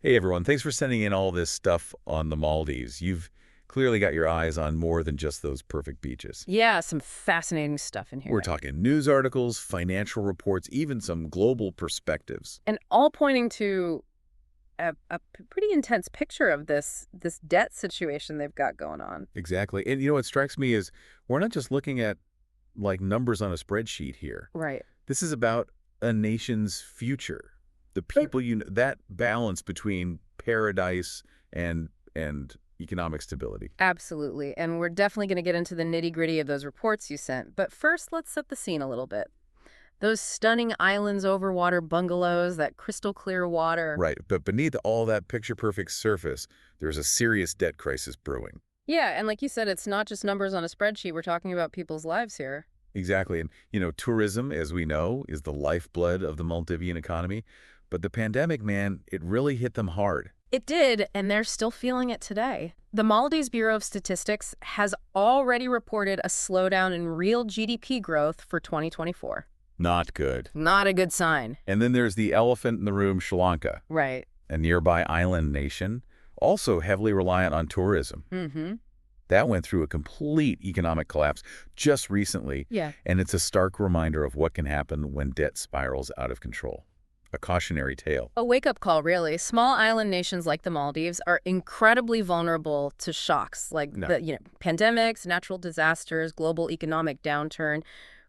Hey everyone, thanks for sending in all this stuff on the Maldives. You've clearly got your eyes on more than just those perfect beaches. Yeah, some fascinating stuff in We're here. talking news articles, financial reports, even some global perspectives. And all pointing to a pretty intense picture of this debt situation they've got going on. Exactly. And what strikes me is we're not just looking at like numbers on a spreadsheet here. Right. This is about a nation's future. The people that balance between paradise and economic stability. Absolutely. And we're definitely going to get into the nitty-gritty of those reports you sent. But first, let's set the scene a little bit. Those stunning islands over water bungalows, that crystal clear water. Right, but beneath all that picture-perfect surface, there's a serious debt crisis brewing. Yeah, and like you said, it's not just numbers on a spreadsheet. We're talking about people's lives here. Exactly, and tourism, as we know, is the lifeblood of the Maldivian economy. But the pandemic, man, it really hit them hard. It did, and they're still feeling it today. The Maldives Bureau of Statistics has already reported a slowdown in real GDP growth for 2024. Not good. Not a good sign. And then there's the elephant in the room, Sri Lanka, Right. a nearby island nation, also heavily reliant on tourism. Mm-hmm. That went through a complete economic collapse just recently, Yeah. and it's a stark reminder of what can happen when debt spirals out of control. A cautionary tale. A wake-up call, really. Small island nations like the Maldives are incredibly vulnerable to shocks like No. pandemics, natural disasters, global economic downturn.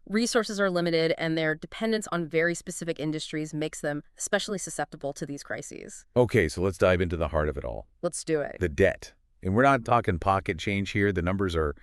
Resources are limited, and their dependence on very specific industries makes them especially susceptible to these crises. Okay, so let's dive into the heart of it all. Let's do it. The debt. And we're not talking pocket change here. The numbers are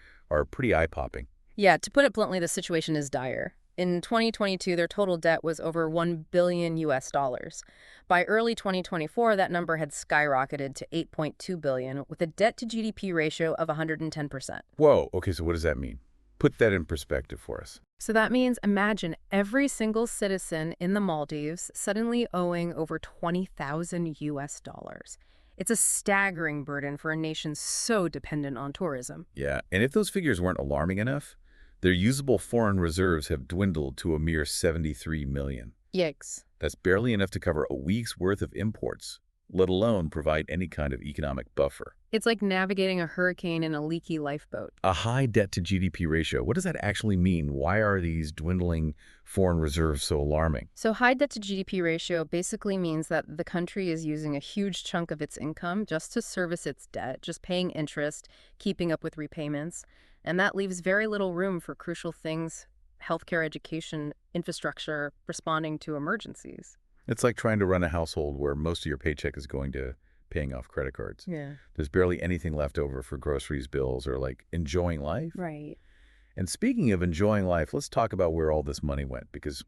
pretty eye-popping. Yeah, to put it bluntly, the situation is dire. In 2022, their total debt was over 1 billion US dollars. By early 2024, that number had skyrocketed to 8.2 billion with a debt to GDP ratio of 110%. Whoa, okay, so what does that mean? Put that in perspective for us. So that means imagine every single citizen in the Maldives suddenly owing over 20,000 US dollars. It's a staggering burden for a nation so dependent on tourism. Yeah, and if those figures weren't alarming enough, their usable foreign reserves have dwindled to a mere 73 million. Yikes. That's barely enough to cover a week's worth of imports, let alone provide any kind of economic buffer. It's like navigating a hurricane in a leaky lifeboat. A high debt-to-GDP ratio, what does that actually mean? Why are these dwindling foreign reserves so alarming? So high debt to GDP ratio basically means that the country is using a huge chunk of its income just to service its debt, just paying interest, keeping up with repayments. And that leaves very little room for crucial things, healthcare, education, infrastructure, responding to emergencies. It's like trying to run a household where most of your paycheck is going to paying off credit cards. Yeah. There's barely anything left over for groceries, bills, or like enjoying life. Right. And speaking of enjoying life, let's talk about where all this money went, because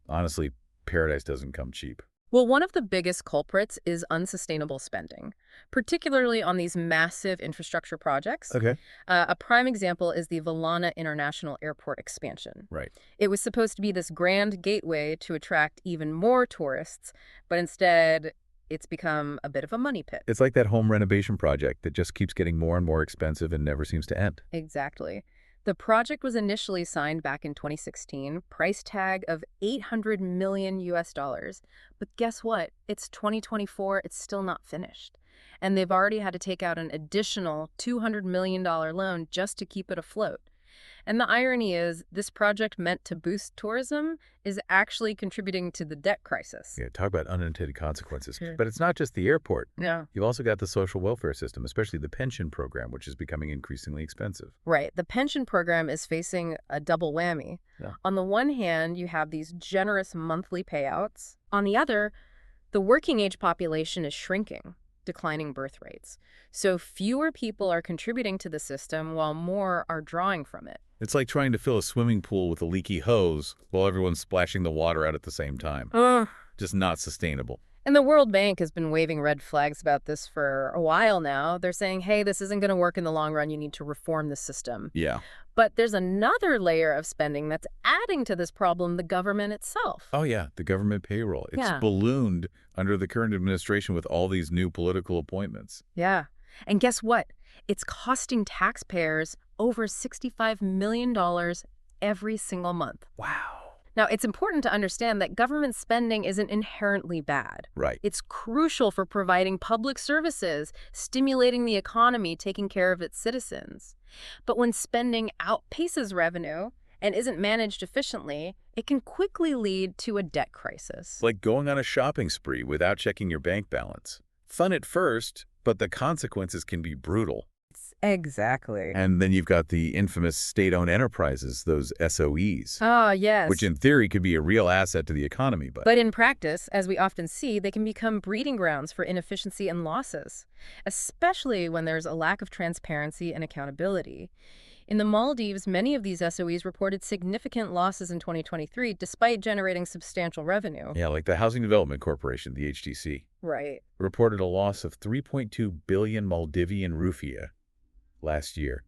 honestly, paradise doesn't come cheap. Well, one of the biggest culprits is unsustainable spending, particularly on these massive infrastructure projects. Okay. A prime example is the Valana International Airport expansion. Right. It was supposed to be this grand gateway to attract even more tourists, but instead, it's become a bit of a money pit. It's like that home renovation project that just keeps getting more and more expensive and never seems to end. Exactly. The project was initially signed back in 2016, price tag of 800 million US dollars. But guess what? It's 2024, it's still not finished. And they've already had to take out an additional $200 million loan just to keep it afloat. And the irony is, this project meant to boost tourism is actually contributing to the debt crisis. Yeah, talk about unintended consequences. Sure. But it's not just the airport. Yeah. You've also got the social welfare system, especially the pension program, which is becoming increasingly expensive. Right. The pension program is facing a double whammy. Yeah. On the one hand, you have these generous monthly payouts. On the other, the working age population is shrinking, declining birth rates. So fewer people are contributing to the system while more are drawing from it. It's like trying to fill a swimming pool with a leaky hose while everyone's splashing the water out at the same time. Just not sustainable. And the World Bank has been waving red flags about this for a while now. They're saying, hey, this isn't going to work in the long run. You need to reform the system. Yeah. But there's another layer of spending that's adding to this problem, the government itself. Oh, yeah, the government payroll. It's Yeah. ballooned under the current administration with all these new political appointments. Yeah. And guess what? It's costing taxpayers over $65 million every single month. Wow. Now, it's important to understand that government spending isn't inherently bad. Right. It's crucial for providing public services, stimulating the economy, taking care of its citizens. But when spending outpaces revenue and isn't managed efficiently, it can quickly lead to a debt crisis. Like going on a shopping spree without checking your bank balance. Fun at first, but the consequences can be brutal. Exactly. And then you've got the infamous state-owned enterprises, those SOEs, Ah, which yes. in theory could be a real asset to the economy, but But in practice, as we often see, they can become breeding grounds for inefficiency and losses, especially when there's a lack of transparency and accountability. In the Maldives, many of these SOEs reported significant losses in 2023 despite generating substantial revenue. yeah, like the Housing Development Corporation, the HDC, Right. reported a loss of 3.2 billion Maldivian rupiah last year.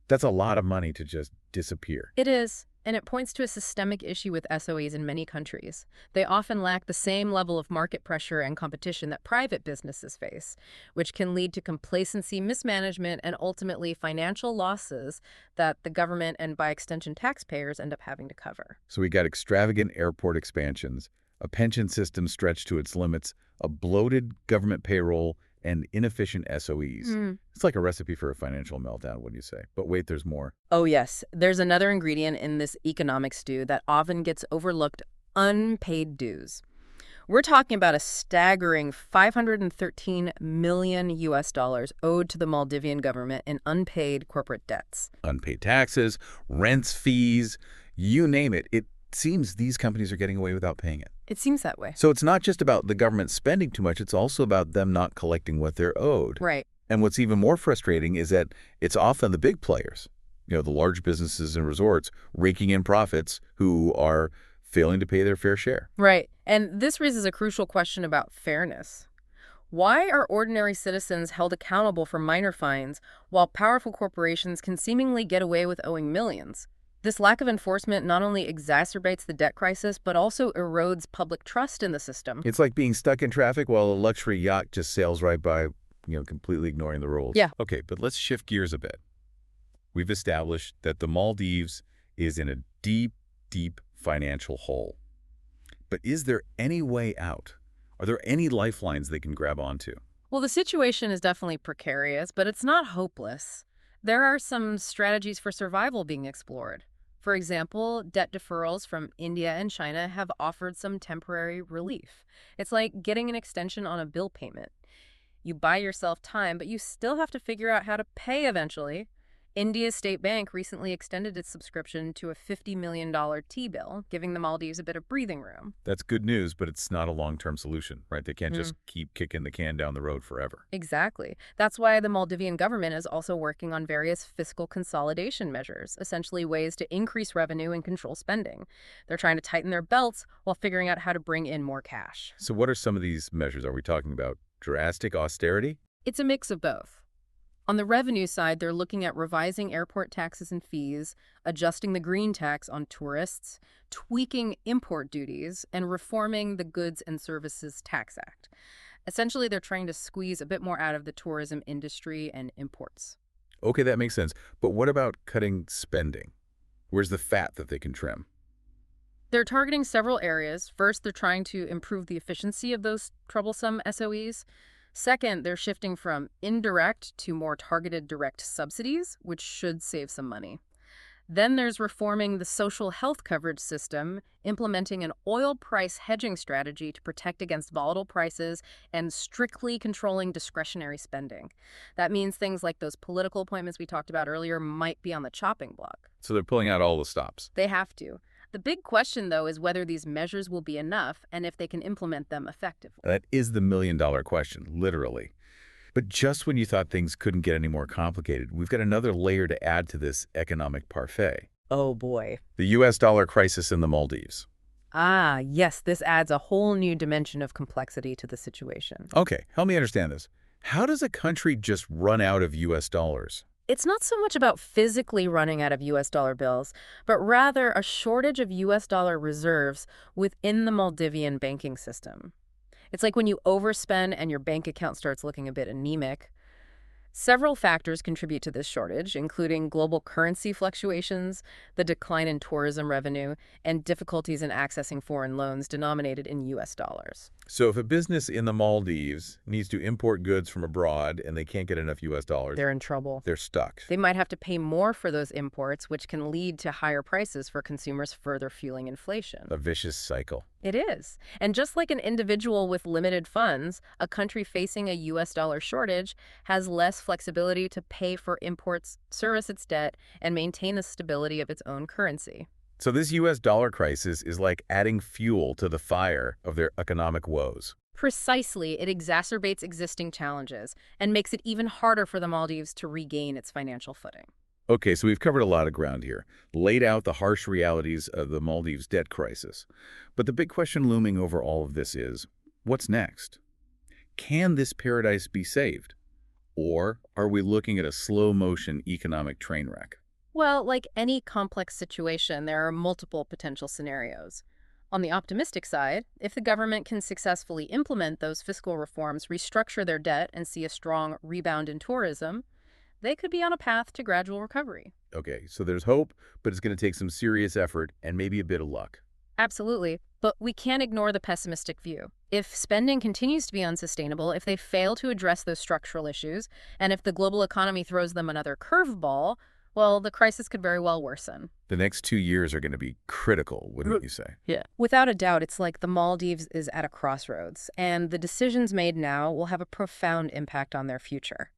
That's a lot of money to just disappear. It is, and it points to a systemic issue with SOEs in many countries. They often lack the same level of market pressure and competition that private businesses face, which can lead to complacency, mismanagement, and ultimately financial losses that the government and, by extension, taxpayers end up having to cover. So we got extravagant airport expansions, a pension system stretched to its limits, a bloated government payroll, and inefficient SOEs. It's like a recipe for a financial meltdown, wouldn't you say? But wait, there's more. Oh, yes. There's another ingredient in this economic stew that often gets overlooked: unpaid dues. We're talking about a staggering 513 million US dollars owed to the Maldivian government in unpaid corporate debts. Unpaid taxes, rents, fees, you name it. It seems these companies are getting away without paying it. It seems that way. So it's not just about the government spending too much, it's also about them not collecting what they're owed. Right. And what's even more frustrating is that it's often the big players, the large businesses and resorts, raking in profits who are failing to pay their fair share. Right. And this raises a crucial question about fairness. Why are ordinary citizens held accountable for minor fines while powerful corporations can seemingly get away with owing millions? This lack of enforcement not only exacerbates the debt crisis, but also erodes public trust in the system. It's like being stuck in traffic while a luxury yacht just sails right by, completely ignoring the rules. Yeah. Okay, but let's shift gears a bit. We've established that the Maldives is in a deep, deep financial hole. But is there any way out? Are there any lifelines they can grab onto? Well, the situation is definitely precarious, but it's not hopeless. There are some strategies for survival being explored. For example, debt deferrals from India and China have offered some temporary relief. It's like getting an extension on a bill payment. You buy yourself time, but you still have to figure out how to pay eventually. India's state bank recently extended its subscription to a $50 million T-bill, giving the Maldives a bit of breathing room. That's good news, but it's not a long-term solution, right? They can't just keep kicking the can down the road forever. Exactly. That's why the Maldivian government is also working on various fiscal consolidation measures, essentially ways to increase revenue and control spending. They're trying to tighten their belts while figuring out how to bring in more cash. So what are some of these measures? Are we talking about drastic austerity? It's a mix of both. On the revenue side, they're looking at revising airport taxes and fees, adjusting the green tax on tourists, tweaking import duties, and reforming the Goods and Services Tax Act. Essentially, they're trying to squeeze a bit more out of the tourism industry and imports. Okay, that makes sense. But what about cutting spending? Where's the fat that they can trim? They're targeting several areas. First, they're trying to improve the efficiency of those troublesome SOEs. Second, they're shifting from indirect to more targeted direct subsidies, which should save some money. Then there's reforming the social health coverage system, implementing an oil price hedging strategy to protect against volatile prices, and strictly controlling discretionary spending. That means things like those political appointments we talked about earlier might be on the chopping block. So they're pulling out all the stops. They have to. The big question, though, is whether these measures will be enough and if they can implement them effectively. That is the million-dollar question, literally. But just when you thought things couldn't get any more complicated, we've got another layer to add to this economic parfait. Oh, boy. The U.S. dollar crisis in the Maldives. Ah, yes, this adds a whole new dimension of complexity to the situation. Okay, help me understand this. How does a country just run out of U.S. dollars? It's not so much about physically running out of U.S. dollar bills, but rather a shortage of U.S. dollar reserves within the Maldivian banking system. It's like when you overspend and your bank account starts looking a bit anemic. Several factors contribute to this shortage, including global currency fluctuations, the decline in tourism revenue, and difficulties in accessing foreign loans denominated in U.S. dollars. So if a business in the Maldives needs to import goods from abroad and they can't get enough U.S. dollars, They're in trouble. they're stuck. They might have to pay more for those imports, which can lead to higher prices for consumers, further fueling inflation. A vicious cycle. It is. And just like an individual with limited funds, a country facing a U.S. dollar shortage has less flexibility to pay for imports, service its debt, and maintain the stability of its own currency. So this U.S. dollar crisis is like adding fuel to the fire of their economic woes. Precisely, it exacerbates existing challenges and makes it even harder for the Maldives to regain its financial footing. Okay, so we've covered a lot of ground here, laid out the harsh realities of the Maldives debt crisis. But the big question looming over all of this is, what's next? Can this paradise be saved? Or are we looking at a slow-motion economic train wreck? Well, like any complex situation, there are multiple potential scenarios. On the optimistic side, if the government can successfully implement those fiscal reforms, restructure their debt, and see a strong rebound in tourism, they could be on a path to gradual recovery. Okay, so there's hope, but it's going to take some serious effort and maybe a bit of luck. Absolutely. But we can't ignore the pessimistic view. If spending continues to be unsustainable, if they fail to address those structural issues, and if the global economy throws them another curveball, well, the crisis could very well worsen. The next 2 years are going to be critical, wouldn't you say? Yeah. Without a doubt, it's like the Maldives is at a crossroads, and the decisions made now will have a profound impact on their future.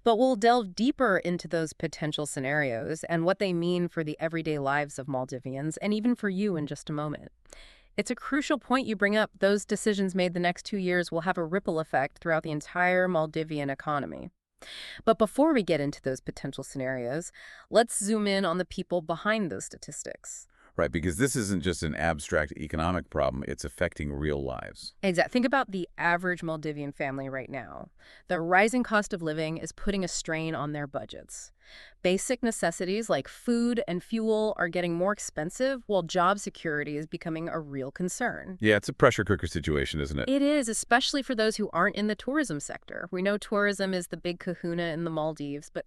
But we'll delve deeper into those potential scenarios and what they mean for the everyday lives of Maldivians, and even for you in just a moment. It's a crucial point you bring up. Those decisions made the next 2 years will have a ripple effect throughout the entire Maldivian economy. But before we get into those potential scenarios, let's zoom in on the people behind those statistics. Right, because this isn't just an abstract economic problem, it's affecting real lives. Exactly. Think about the average Maldivian family right now. The rising cost of living is putting a strain on their budgets. Basic necessities like food and fuel are getting more expensive, while job security is becoming a real concern. Yeah, it's a pressure cooker situation, isn't it? It is, especially for those who aren't in the tourism sector. We know tourism is the big kahuna in the Maldives, but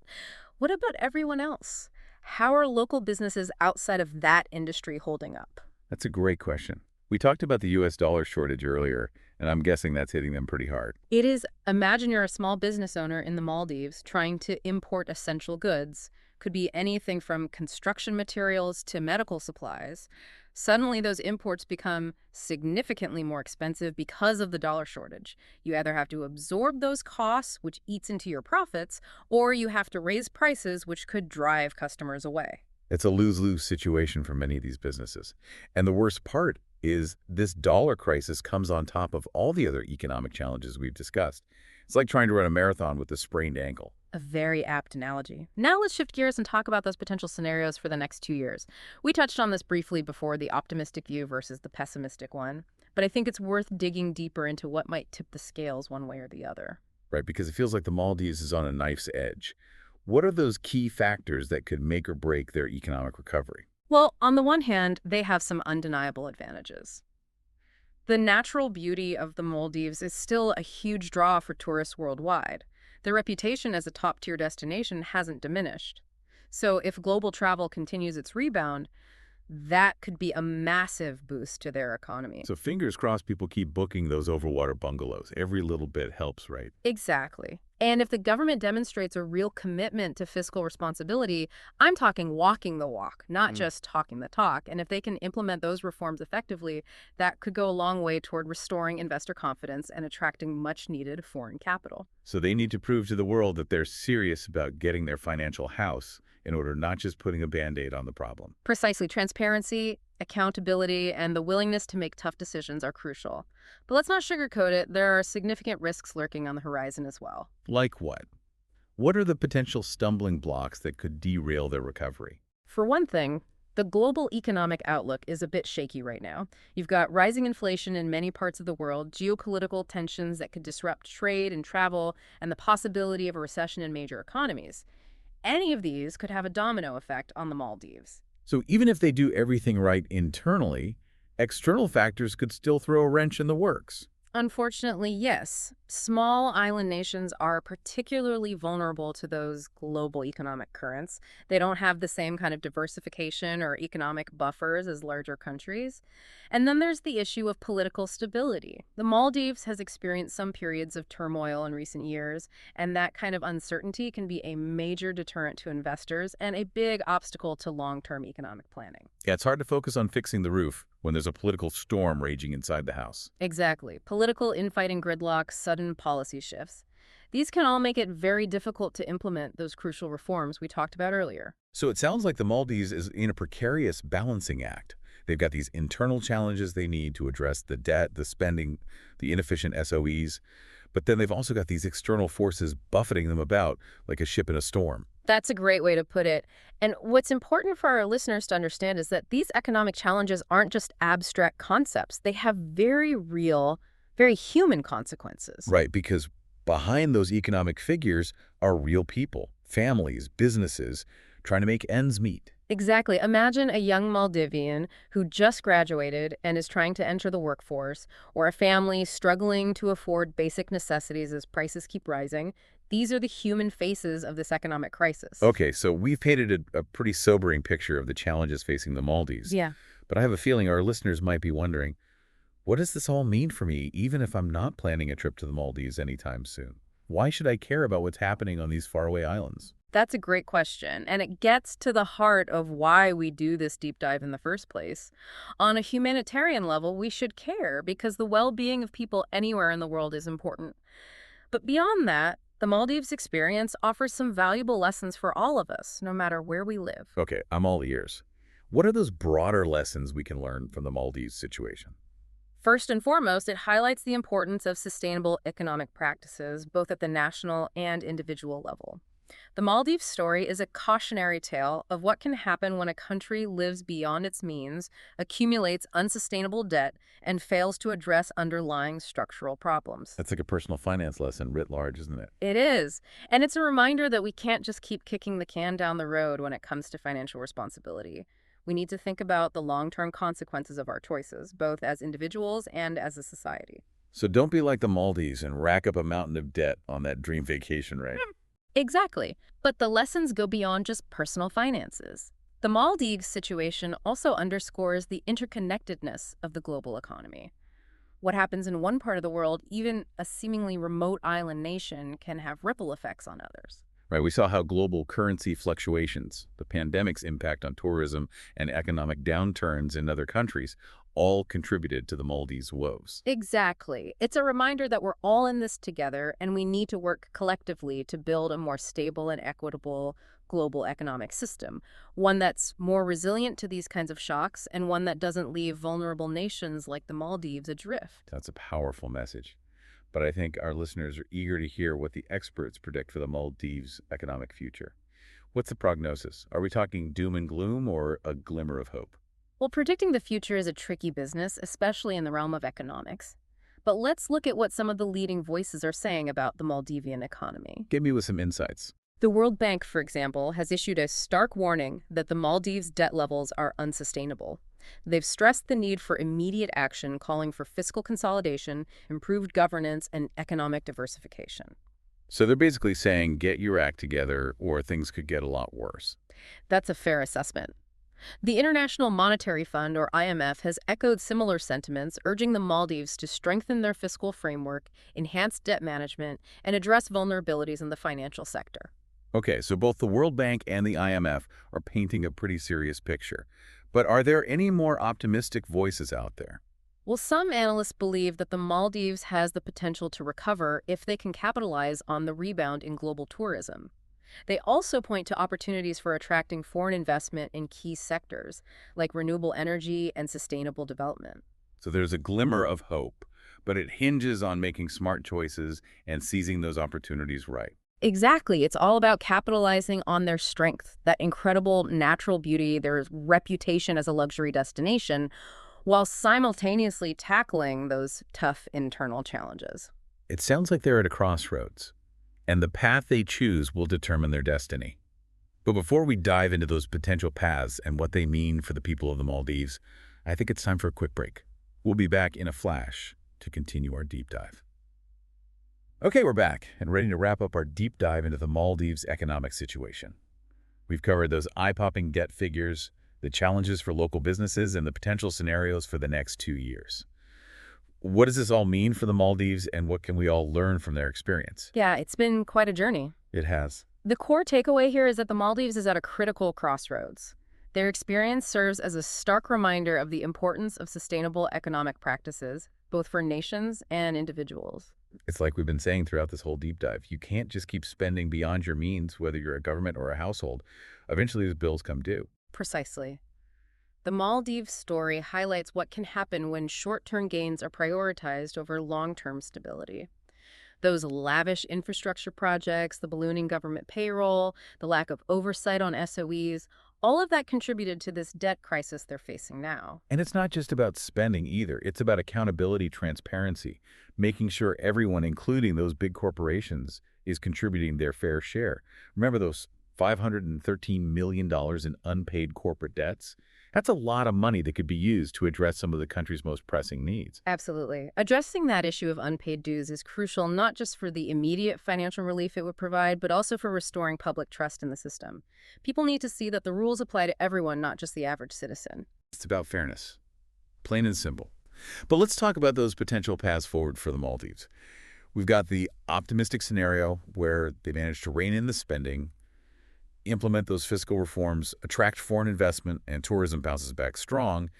what about everyone else? How are local businesses outside of that industry holding up? That's a great question. We talked about the U.S. dollar shortage earlier, and I'm guessing that's hitting them pretty hard. It is. Imagine you're a small business owner in the Maldives trying to import essential goods. Could be anything from construction materials to medical supplies. Suddenly, those imports become significantly more expensive because of the dollar shortage. You either have to absorb those costs, which eats into your profits, or you have to raise prices, which could drive customers away. It's a lose-lose situation for many of these businesses. And the worst part is this dollar crisis comes on top of all the other economic challenges we've discussed. It's like trying to run a marathon with a sprained ankle. A very apt analogy. Now let's shift gears and talk about those potential scenarios for the next 2 years. We touched on this briefly before, the optimistic view versus the pessimistic one, but I think it's worth digging deeper into what might tip the scales one way or the other. Right, because it feels like the Maldives is on a knife's edge. What are those key factors that could make or break their economic recovery? Well, on the one hand, they have some undeniable advantages. The natural beauty of the Maldives is still a huge draw for tourists worldwide. Their reputation as a top-tier destination hasn't diminished. So if global travel continues its rebound, that could be a massive boost to their economy. So fingers crossed people keep booking those overwater bungalows. Every little bit helps, right? Exactly. And if the government demonstrates a real commitment to fiscal responsibility, I'm talking walking the walk, not just talking the talk. And if they can implement those reforms effectively, that could go a long way toward restoring investor confidence and attracting much-needed foreign capital. So they need to prove to the world that they're serious about getting their financial house in order not just putting a Band-Aid on the problem. Precisely. Transparency, accountability, and the willingness to make tough decisions are crucial. But let's not sugarcoat it. There are significant risks lurking on the horizon as well. Like what? What are the potential stumbling blocks that could derail their recovery? For one thing, the global economic outlook is a bit shaky right now. You've got rising inflation in many parts of the world, geopolitical tensions that could disrupt trade and travel, and the possibility of a recession in major economies. Any of these could have a domino effect on the Maldives. So even if they do everything right internally, external factors could still throw a wrench in the works. Unfortunately, yes. Small island nations are particularly vulnerable to those global economic currents. They don't have the same kind of diversification or economic buffers as larger countries. And then there's the issue of political stability. The Maldives has experienced some periods of turmoil in recent years, and that kind of uncertainty can be a major deterrent to investors and a big obstacle to long-term economic planning. Yeah, it's hard to focus on fixing the roof when there's a political storm raging inside the house. Exactly. Political infighting, gridlock, sudden policy shifts. These can all make it very difficult to implement those crucial reforms we talked about earlier. So it sounds like the Maldives is in a precarious balancing act. They've got these internal challenges they need to address the debt, the spending, the inefficient SOEs, but then they've also got these external forces buffeting them about like a ship in a storm. That's a great way to put it. And what's important for our listeners to understand is that these economic challenges aren't just abstract concepts. They have very real, very human consequences. Right, because behind those economic figures are real people, families, businesses, trying to make ends meet. Exactly. Imagine a young Maldivian who just graduated and is trying to enter the workforce, or a family struggling to afford basic necessities as prices keep rising. These are the human faces of this economic crisis. Okay, so we've painted a pretty sobering picture of the challenges facing the Maldives. Yeah. But I have a feeling our listeners might be wondering, what does this all mean for me, even if I'm not planning a trip to the Maldives anytime soon? Why should I care about what's happening on these faraway islands? That's a great question, and it gets to the heart of why we do this deep dive in the first place. On a humanitarian level, we should care because the well-being of people anywhere in the world is important. But beyond that, the Maldives experience offers some valuable lessons for all of us, no matter where we live. Okay, I'm all ears. What are those broader lessons we can learn from the Maldives situation? First and foremost, it highlights the importance of sustainable economic practices, both at the national and individual level. The Maldives story is a cautionary tale of what can happen when a country lives beyond its means, accumulates unsustainable debt, and fails to address underlying structural problems. That's like a personal finance lesson writ large, isn't it? It is. And it's a reminder that we can't just keep kicking the can down the road when it comes to financial responsibility. We need to think about the long-term consequences of our choices, both as individuals and as a society. So don't be like the Maldives and rack up a mountain of debt on that dream vacation, right? Exactly. But the lessons go beyond just personal finances. The Maldives situation also underscores the interconnectedness of the global economy. What happens in one part of the world, even a seemingly remote island nation, can have ripple effects on others. Right, we saw how global currency fluctuations, the pandemic's impact on tourism, and economic downturns in other countries all contributed to the Maldives' woes. Exactly. It's a reminder that we're all in this together, and we need to work collectively to build a more stable and equitable global economic system, one that's more resilient to these kinds of shocks and one that doesn't leave vulnerable nations like the Maldives adrift. That's a powerful message. But I think our listeners are eager to hear what the experts predict for the Maldives' economic future. What's the prognosis? Are we talking doom and gloom or a glimmer of hope? Well, predicting the future is a tricky business, especially in the realm of economics. But let's look at what some of the leading voices are saying about the Maldivian economy. Give me with some insights. The World Bank, for example, has issued a stark warning that the Maldives' debt levels are unsustainable. They've stressed the need for immediate action, calling for fiscal consolidation, improved governance, and economic diversification. So they're basically saying, get your act together or things could get a lot worse. That's a fair assessment. The International Monetary Fund, or IMF, has echoed similar sentiments, urging the Maldives to strengthen their fiscal framework, enhance debt management, and address vulnerabilities in the financial sector. Okay, so both the World Bank and the IMF are painting a pretty serious picture. But are there any more optimistic voices out there? Well, some analysts believe that the Maldives has the potential to recover if they can capitalize on the rebound in global tourism. They also point to opportunities for attracting foreign investment in key sectors, like renewable energy and sustainable development. So there's a glimmer of hope, but it hinges on making smart choices and seizing those opportunities right. Exactly. It's all about capitalizing on their strength, that incredible natural beauty, their reputation as a luxury destination, while simultaneously tackling those tough internal challenges. It sounds like they're at a crossroads, and the path they choose will determine their destiny. But before we dive into those potential paths and what they mean for the people of the Maldives, I think it's time for a quick break. We'll be back in a flash. to continue our deep dive. Okay, we're back and ready to wrap up our deep dive into the Maldives economic situation. We've covered those eye-popping debt figures, the challenges for local businesses, and the potential scenarios for the next 2 years. What does this all mean for the Maldives, and what can we all learn from their experience? Yeah, it's been quite a journey. It has. The core takeaway here is that the Maldives is at a critical crossroads. Their experience serves as a stark reminder of the importance of sustainable economic practices, both for nations and individuals. It's like we've been saying throughout this whole deep dive. You can't just keep spending beyond your means, whether you're a government or a household. Eventually, those bills come due. Precisely. The Maldives story highlights what can happen when short-term gains are prioritized over long-term stability. Those lavish infrastructure projects, the ballooning government payroll, the lack of oversight on SOEs, all of that contributed to this debt crisis they're facing now. And it's not just about spending either. It's about accountability, transparency, making sure everyone, including those big corporations, is contributing their fair share. Remember those $513 million in unpaid corporate debts? That's a lot of money that could be used to address some of the country's most pressing needs. Absolutely. Addressing that issue of unpaid dues is crucial not just for the immediate financial relief it would provide, but also for restoring public trust in the system. People need to see that the rules apply to everyone, not just the average citizen. It's about fairness, plain and simple. But let's talk about those potential paths forward for the Maldives. We've got the optimistic scenario where they manage to rein in the spending, implement those fiscal reforms, attract foreign investment, and tourism bounces back strong.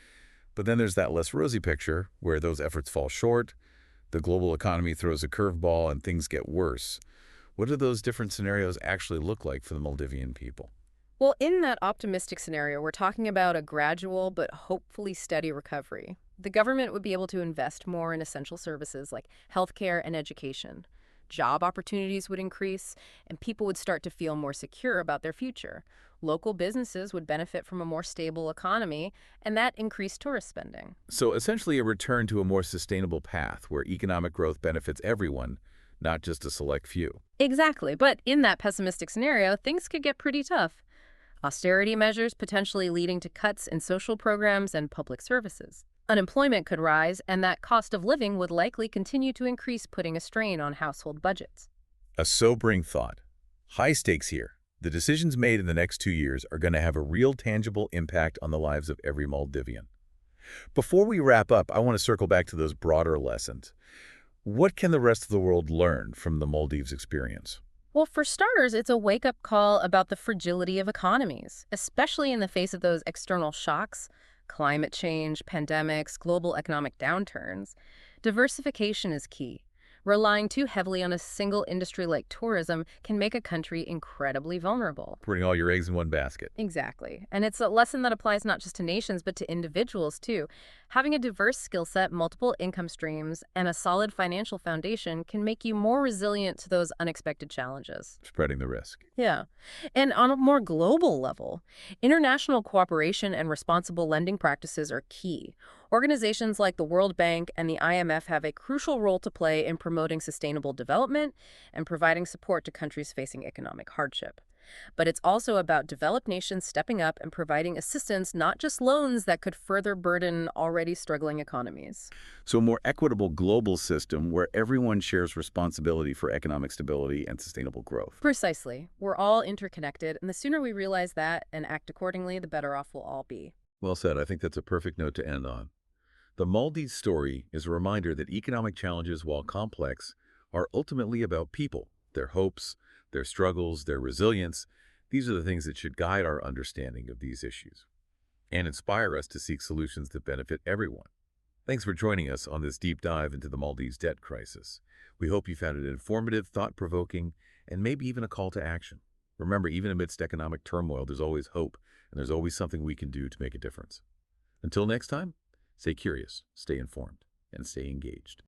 But then there's that less rosy picture where those efforts fall short, the global economy throws a curveball, and things get worse. What do those different scenarios actually look like for the Maldivian people? Well, in that optimistic scenario, we're talking about a gradual but hopefully steady recovery. The government would be able to invest more in essential services like healthcare and education. Job opportunities would increase, and people would start to feel more secure about their future. Local businesses would benefit from a more stable economy, and that increased tourist spending. So essentially a return to a more sustainable path where economic growth benefits everyone, not just a select few. Exactly, but in that pessimistic scenario, things could get pretty tough. Austerity measures potentially leading to cuts in social programs and public services. Unemployment could rise, and that cost of living would likely continue to increase, putting a strain on household budgets. A sobering thought. High stakes here. The decisions made in the next 2 years are going to have a real tangible impact on the lives of every Maldivian. Before we wrap up, I want to circle back to those broader lessons. What can the rest of the world learn from the Maldives experience? Well, for starters, it's a wake-up call about the fragility of economies, especially in the face of those external shocks, climate change, pandemics, global economic downturns. Diversification is key. Relying too heavily on a single industry like tourism can make a country incredibly vulnerable. Putting all your eggs in one basket. Exactly. And it's a lesson that applies not just to nations, but to individuals, too. Having a diverse skill set, multiple income streams, and a solid financial foundation can make you more resilient to those unexpected challenges. Spreading the risk. Yeah. And on a more global level, international cooperation and responsible lending practices are key. Organizations like the World Bank and the IMF have a crucial role to play in promoting sustainable development and providing support to countries facing economic hardship. But it's also about developed nations stepping up and providing assistance, not just loans that could further burden already struggling economies. So a more equitable global system where everyone shares responsibility for economic stability and sustainable growth. Precisely. We're all interconnected, and the sooner we realize that and act accordingly, the better off we'll all be. Well said. I think that's a perfect note to end on. The Maldives story is a reminder that economic challenges, while complex, are ultimately about people, their hopes, their struggles, their resilience. These are the things that should guide our understanding of these issues and inspire us to seek solutions that benefit everyone. Thanks for joining us on this deep dive into the Maldives debt crisis. We hope you found it informative, thought-provoking, and maybe even a call to action. Remember, even amidst economic turmoil, there's always hope, and there's always something we can do to make a difference. Until next time, stay curious, stay informed, and stay engaged.